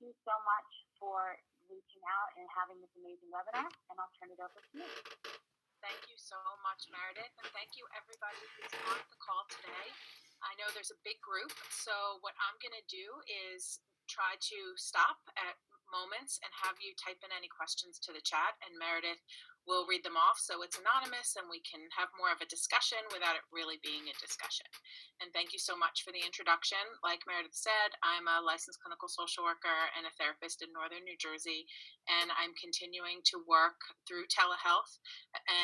you so much for reaching out and having this amazing webinar, and I'll turn it over to you. Thank you so much, Meredith, and thank you everybody who's on the call today. I know there's a big group, so what I'm going to do is try to stop at moments and have you type in any questions to the chat, and Meredith will read them off so it's anonymous and we can have more of a discussion without it really being a discussion. And thank you so much for the introduction. Like Meredith said, I'm a licensed clinical social worker and a therapist in Northern New Jersey, and I'm continuing to work through telehealth,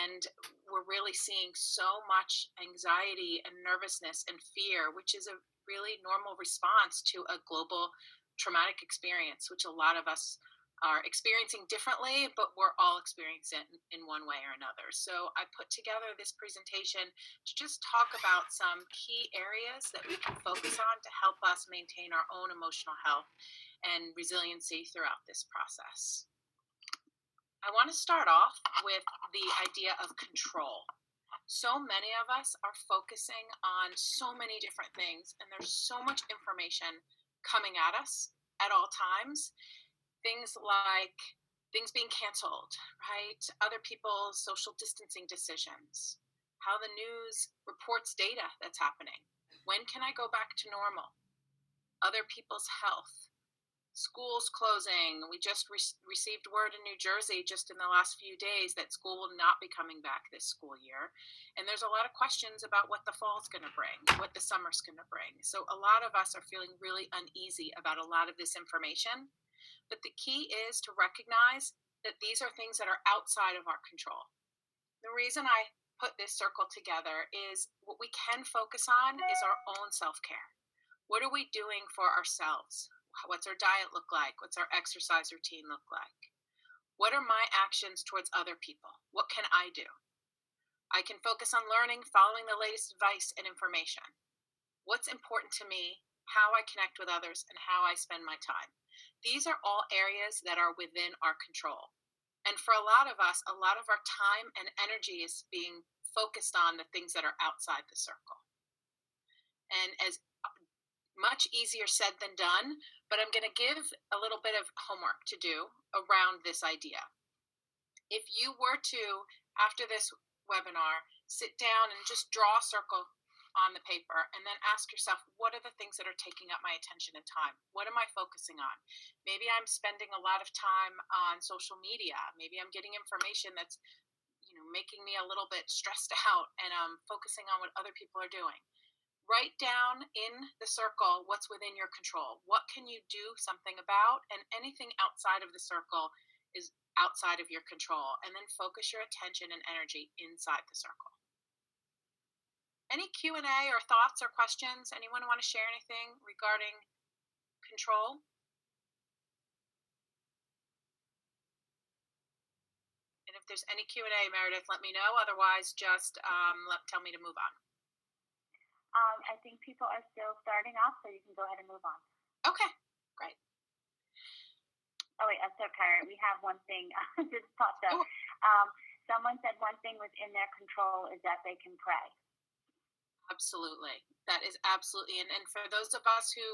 and we're really seeing so much anxiety and nervousness and fear, which is a really normal response to a global traumatic experience, which a lot of us are experiencing differently, but we're all experiencing it in one way or another. So I put together this presentation to just talk about some key areas that we can focus on to help us maintain our own emotional health and resiliency throughout this process. I want to start off with the idea of control. So many of us are focusing on so many different things, and there's so much information coming at us at all times. Things like things being canceled, right? Other people's social distancing decisions, how the news reports data that's happening. When can I go back to normal? Other people's health, schools closing. We just received word in New Jersey just in the last few days that school will not be coming back this school year. And there's a lot of questions about what the fall's going to bring, what the summer's going to bring. So a lot of us are feeling really uneasy about a lot of this information. But the key is to recognize that these are things that are outside of our control. The reason I put this circle together is what we can focus on is our own self-care. What are we doing for ourselves? What's our diet look like? What's our exercise routine look like? What are my actions towards other people? What can I do? I can focus on learning, following the latest advice and information. What's important to me, how I connect with others, and how I spend my time. These are all areas that are within our control. And for a lot of us, a lot of our time and energy is being focused on the things that are outside the circle. And as much easier said than done, but I'm going to give a little bit of homework to do around this idea. If you were to, after this webinar, sit down and just draw a circle on the paper and then ask yourself, what are the things that are taking up my attention and time? What am I focusing on? Maybe I'm spending a lot of time on social media. Maybe I'm getting information that's, making me a little bit stressed out, and I'm focusing on what other people are doing. Write down in the circle what's within your control. What can you do something about? And anything outside of the circle is outside of your control. And then focus your attention and energy inside the circle. Any Q&A or thoughts or questions? Anyone want to share anything regarding control? And if there's any Q&A, Meredith, let me know. Otherwise, just tell me to move on. I think people are still starting off, so you can go ahead and move on. Okay, great. Oh, wait, I'm so tired. We have one thing just popped up. Someone said one thing within their control is that they can pray. Absolutely. That is absolutely. And for those of us who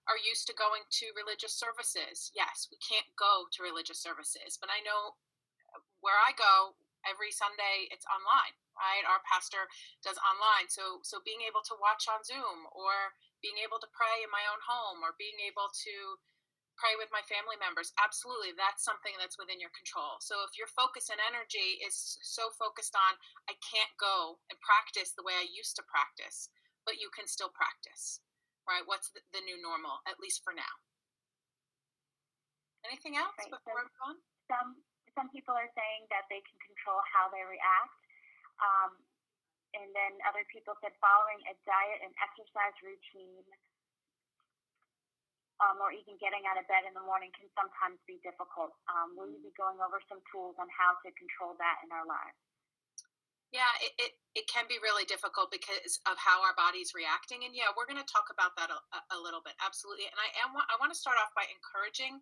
are used to going to religious services, yes, we can't go to religious services. But I know where I go every Sunday, it's online, right? Our pastor does online. So being able to watch on Zoom, or being able to pray in my own home, or being able to pray with my family members, absolutely, that's something that's within your control. So if your focus and energy is so focused on, I can't go and practice the way I used to practice, but you can still practice, right? What's the new normal, at least for now? Anything else before I move on? Some people are saying that they can control how they react. And then other people said following a diet and exercise routine, or even getting out of bed in the morning can sometimes be difficult. Will you be going over some tools on how to control that in our lives? Yeah, it can be really difficult because of how our body's reacting. And yeah, we're going to talk about that a little bit. Absolutely. And I want to start off by encouraging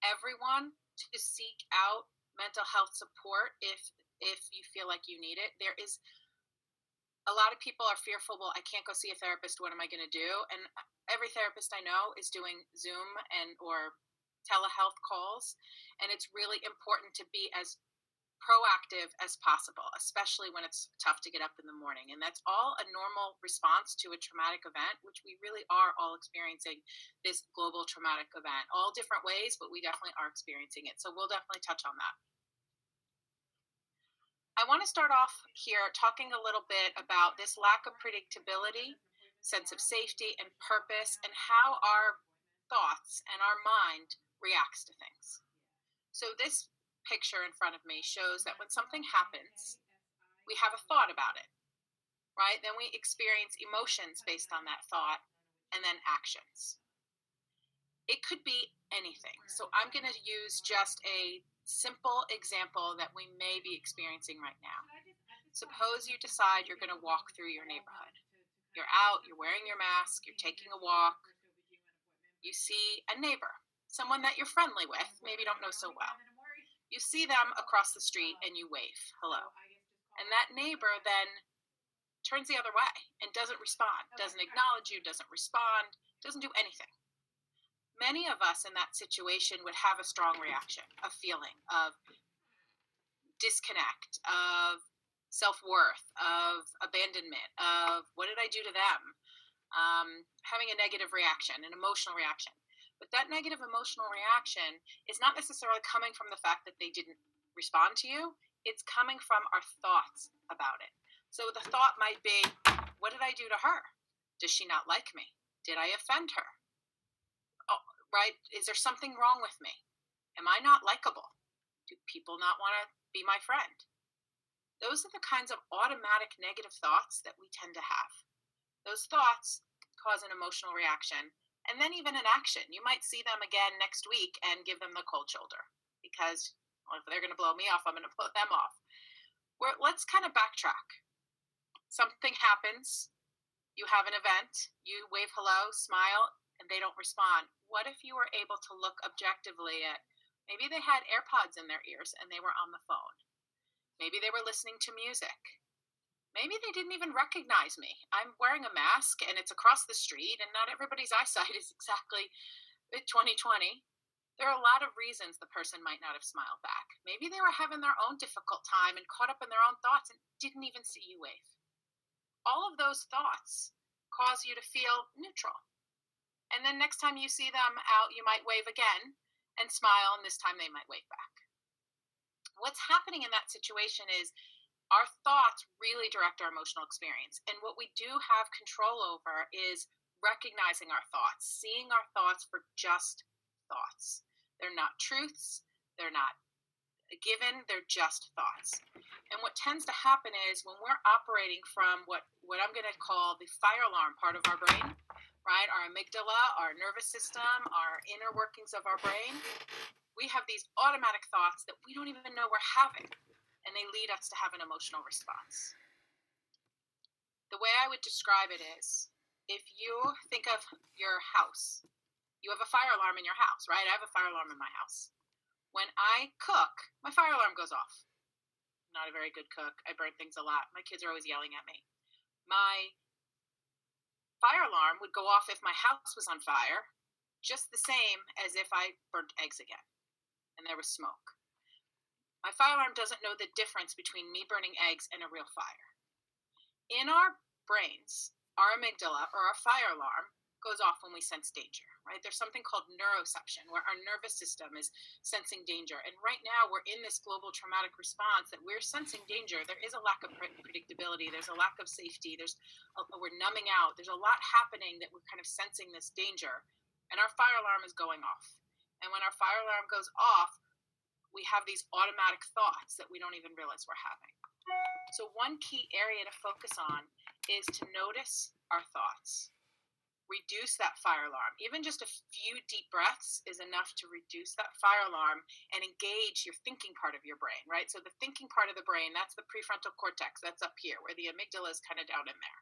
everyone to seek out mental health support if you feel like you need it. There is a lot of people are fearful, well, I can't go see a therapist. What am I going to do? And every therapist I know is doing Zoom or telehealth calls, and it's really important to be as proactive as possible, especially when it's tough to get up in the morning. And that's all a normal response to a traumatic event, which we really are all experiencing this global traumatic event, all different ways, but we definitely are experiencing it. So we'll definitely touch on that. I want to start off here talking a little bit about this lack of predictability, sense of safety, and purpose, and how our thoughts and our mind reacts to things. So this picture in front of me shows that when something happens, we have a thought about it, right? Then we experience emotions based on that thought, and then actions. It could be anything. So I'm going to use just a simple example that we may be experiencing right now. Suppose you decide you're going to walk through your neighborhood. You're out, you're wearing your mask, you're taking a walk. You see a neighbor, someone that you're friendly with, maybe don't know so well. You see them across the street and you wave, hello. And that neighbor then turns the other way and doesn't respond, doesn't acknowledge you, doesn't respond, doesn't do anything. Many of us in that situation would have a strong reaction, a feeling of disconnect, of self-worth, of abandonment, of what did I do to them? Having a negative reaction, an emotional reaction. But that negative emotional reaction is not necessarily coming from the fact that they didn't respond to you. It's coming from our thoughts about it. So the thought might be, what did I do to her? Does she not like me? Did I offend her? Oh, right? Is there something wrong with me? Am I not likable? Do people not want to be my friend? Those are the kinds of automatic negative thoughts that we tend to have. Those thoughts cause an emotional reaction. And then even an action. You might see them again next week and give them the cold shoulder because if they're going to blow me off, I'm going to blow them off. Let's kind of backtrack. Something happens. You have an event. You wave hello, smile, and they don't respond. What if you were able to look objectively at maybe they had AirPods in their ears and they were on the phone. Maybe they were listening to music. Maybe they didn't even recognize me. I'm wearing a mask and it's across the street and not everybody's eyesight is exactly 2020. There are a lot of reasons the person might not have smiled back. Maybe they were having their own difficult time and caught up in their own thoughts and didn't even see you wave. All of those thoughts cause you to feel neutral. And then next time you see them out, you might wave again and smile, and this time they might wave back. What's happening in that situation is our thoughts really direct our emotional experience. And what we do have control over is recognizing our thoughts, seeing our thoughts for just thoughts. They're not truths. They're not a given. They're just thoughts. And what tends to happen is when we're operating from what I'm going to call the fire alarm part of our brain, right? Our amygdala, our nervous system, our inner workings of our brain, we have these automatic thoughts that we don't even know we're having. And they lead us to have an emotional response. The way I would describe it is, if you think of your house, you have a fire alarm in your house, right? I have a fire alarm in my house. When I cook, my fire alarm goes off. I'm not a very good cook. I burn things a lot. My kids are always yelling at me. My fire alarm would go off if my house was on fire, just the same as if I burnt eggs again and there was smoke. My fire alarm doesn't know the difference between me burning eggs and a real fire. In our brains, our amygdala, or our fire alarm, goes off when we sense danger, right? There's something called neuroception, where our nervous system is sensing danger. And right now, we're in this global traumatic response that we're sensing danger. There is a lack of predictability. There's a lack of safety. We're numbing out. There's a lot happening that we're kind of sensing this danger. And our fire alarm is going off. And when our fire alarm goes off, we have these automatic thoughts that we don't even realize we're having. So one key area to focus on is to notice our thoughts. Reduce that fire alarm. Even just a few deep breaths is enough to reduce that fire alarm and engage your thinking part of your brain, right? So the thinking part of the brain, that's the prefrontal cortex, that's up here, where the amygdala is kind of down in there.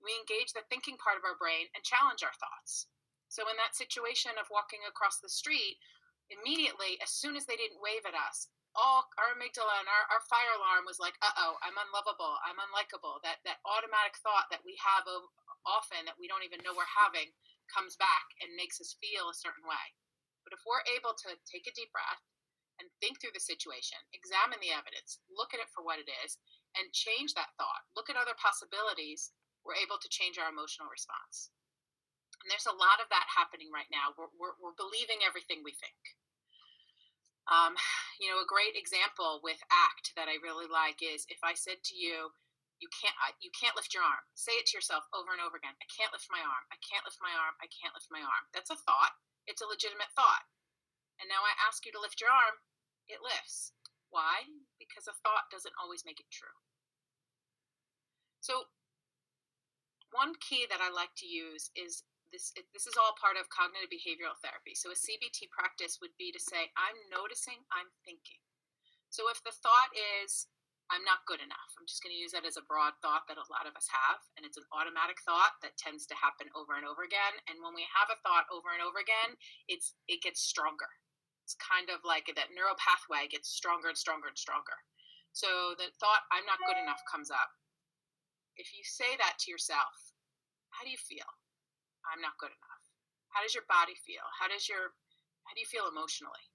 We engage the thinking part of our brain and challenge our thoughts. So in that situation of walking across the street, immediately, as soon as they didn't wave at us, all our amygdala and our fire alarm was like, I'm unlovable, I'm unlikable. That automatic thought that we have often that we don't even know we're having comes back and makes us feel a certain way. But if we're able to take a deep breath and think through the situation, examine the evidence, look at it for what it is, and change that thought, look at other possibilities, we're able to change our emotional response. And there's a lot of that happening right now. We're believing everything we think. Um, a great example with ACT that I really like is if I said to you, you can't lift your arm. Say it to yourself over and over again. I can't lift my arm. I can't lift my arm. I can't lift my arm. That's a thought. It's a legitimate thought. And now I ask you to lift your arm. It lifts. Why? Because a thought doesn't always make it true. So one key that I like to use is this is all part of cognitive behavioral therapy. So a CBT practice would be to say, I'm noticing, I'm thinking. So if the thought is, I'm not good enough, I'm just going to use that as a broad thought that a lot of us have, and it's an automatic thought that tends to happen over and over again. And when we have a thought over and over again, it gets stronger. It's kind of like that neural pathway gets stronger and stronger and stronger. So the thought, I'm not good enough, comes up. If you say that to yourself, how do you feel? I'm not good enough. How does your body feel? How do you feel emotionally?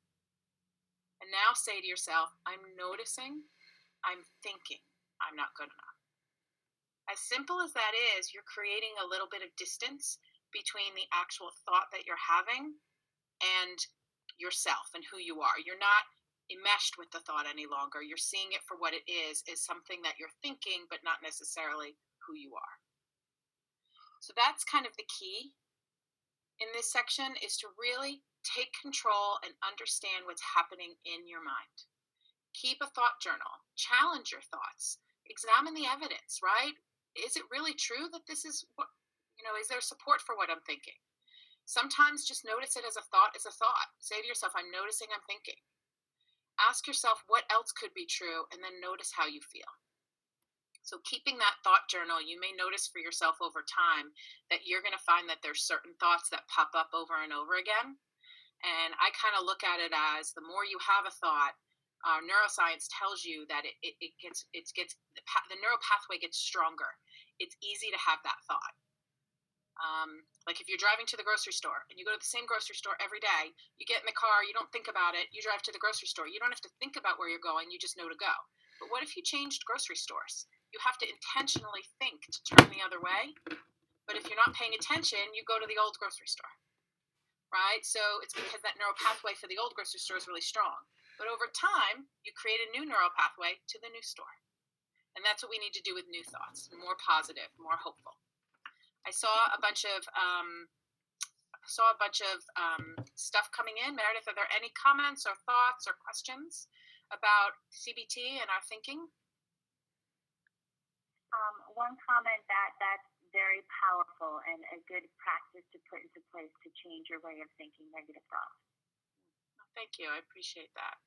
And now say to yourself, I'm noticing, I'm thinking, I'm not good enough. As simple as that is, you're creating a little bit of distance between the actual thought that you're having and yourself and who you are. You're not enmeshed with the thought any longer. You're seeing it for what it is something that you're thinking, but not necessarily who you are. So that's kind of the key in this section, is to really take control and understand what's happening in your mind. Keep a thought journal. Challenge your thoughts. Examine the evidence, right? Is it really true that this is what, is there support for what I'm thinking? Sometimes just notice it as a thought is a thought. Say to yourself, I'm noticing, I'm thinking. Ask yourself what else could be true, and then notice how you feel. So keeping that thought journal, you may notice for yourself over time that you're going to find that there's certain thoughts that pop up over and over again. And I kind of look at it as the more you have a thought, neuroscience tells you that the neural pathway gets stronger. It's easy to have that thought. Like if you're driving to the grocery store and you go to the same grocery store every day, you get in the car, you don't think about it, you drive to the grocery store. You don't have to think about where you're going, you just know to go. But what if you changed grocery stores? You have to intentionally think to turn the other way. But if you're not paying attention, you go to the old grocery store, right? So it's because that neural pathway for the old grocery store is really strong. But over time, you create a new neural pathway to the new store. And that's what we need to do with new thoughts, more positive, more hopeful. I saw a bunch of stuff coming in. Meredith, are there any comments or thoughts or questions about CBT and our thinking? One comment that's very powerful and a good practice to put into place to change your way of thinking negative thoughts. Thank you. I appreciate that.